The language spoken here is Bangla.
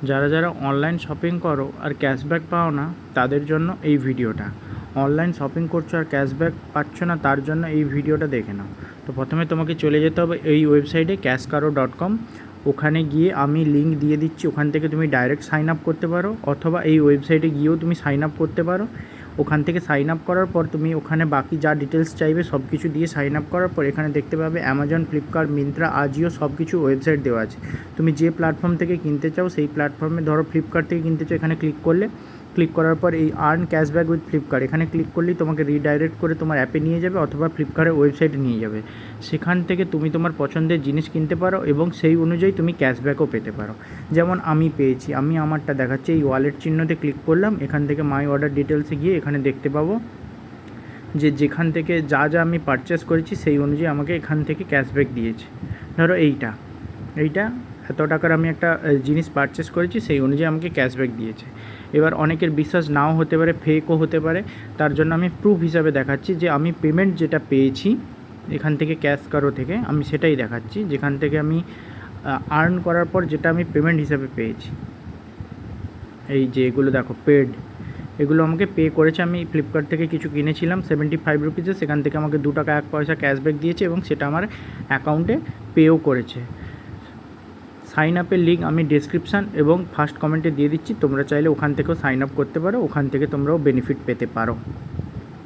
যারা যারা অনলাইন শপিং করো আর ক্যাশব্যাক পাও না তাদের জন্য এই ভিডিওটা। অনলাইন শপিং করছো আর ক্যাশব্যাক পাচ্ছ না তার জন্য এই ভিডিওটা দেখে নাও। তো প্রথমে তোমাকে চলে যেতে হবে এই ওয়েবসাইটে cashkaro.com। ওখানে গিয়ে আমি লিঙ্ক দিয়ে দিচ্ছি, ওখান থেকে তুমি ডাইরেক্ট সাইন আপ করতে পারো, অথবা এই ওয়েবসাইটে গিয়েও তুমি সাইন আপ করতে পারো। ওখান থেকে সাইন আপ করার পর তুমি ওখানে বাকি যা ডিটেলস চাইবে সব কিছু দিয়ে সাইন আপ করার পর এখানে দেখতে পাবে অ্যামাজন, ফ্লিপকার্ট, মিন্ত্রা, আজিও সব কিছু ওয়েবসাইট দেওয়া আছে। তুমি যে প্ল্যাটফর্ম থেকে কিনতে চাও সেই প্ল্যাটফর্মে, ধরো ফ্লিপকার্ট থেকে কিনতে চাও, এখানে ক্লিক করার পর এই আর্ন ক্যাশব্যাক উইথ ফ্লিপকার্ট এখানে ক্লিক করলেই তোমাকে রিডাইরেক্ট করে তোমার অ্যাপে নিয়ে যাবে অথবা ফ্লিপকার্টের ওয়েবসাইটে নিয়ে যাবে। সেখান থেকে তুমি তোমার পছন্দের জিনিস কিনতে পারো এবং সেই অনুযায়ী তুমি ক্যাশব্যাকও পেতে পারো। যেমন আমি পেয়েছি, আমি আমারটা দেখাচ্ছি, এই ওয়ালেট চিহ্নতে ক্লিক করলাম, এখান থেকে মাই অর্ডার ডিটেলসে গিয়ে এখানে দেখতে পাবো যে যেখান থেকে যা যা আমি পারচেস করেছি সেই অনুযায়ী আমাকে এখান থেকে ক্যাশব্যাক দিয়েছে। ধরো এইটা এত টাকার আমি একটা জিনিস পারচেস করেছি, সেই অনুযায়ী আমাকে ক্যাশব্যাক দিয়েছে। এবার অনেকের বিশ্বাস নাও হতে পারে, ফেকও হতে পারে, তার জন্য আমি প্রুফ হিসাবে দেখাচ্ছি যে আমি পেমেন্ট যেটা পেয়েছি এখান থেকে ক্যাশকারো থেকে আমি সেটাই দেখাচ্ছি, যেখান থেকে আমি আর্ন করার পর যেটা আমি পেমেন্ট হিসাবে পেয়েছি। এই যে এগুলো দেখো পেড, এগুলো আমাকে পে করেছে। আমি ফ্লিপকার্ট থেকে কিছু কিনেছিলাম 75 রুপিসে, সেখান থেকে আমাকে 2 টাকা 1 পয়সা ক্যাশব্যাক দিয়েছে এবং সেটা আমার অ্যাকাউন্টে পেও করেছে। সাইন আপের লিঙ্ক আমি ডেসক্রিপশান এবং ফার্স্ট কমেন্টে দিয়ে দিচ্ছি, তোমরা চাইলে ওখান থেকেও সাইন আপ করতে পারো, ওখান থেকে তোমরাও বেনিফিট পেতে পারো।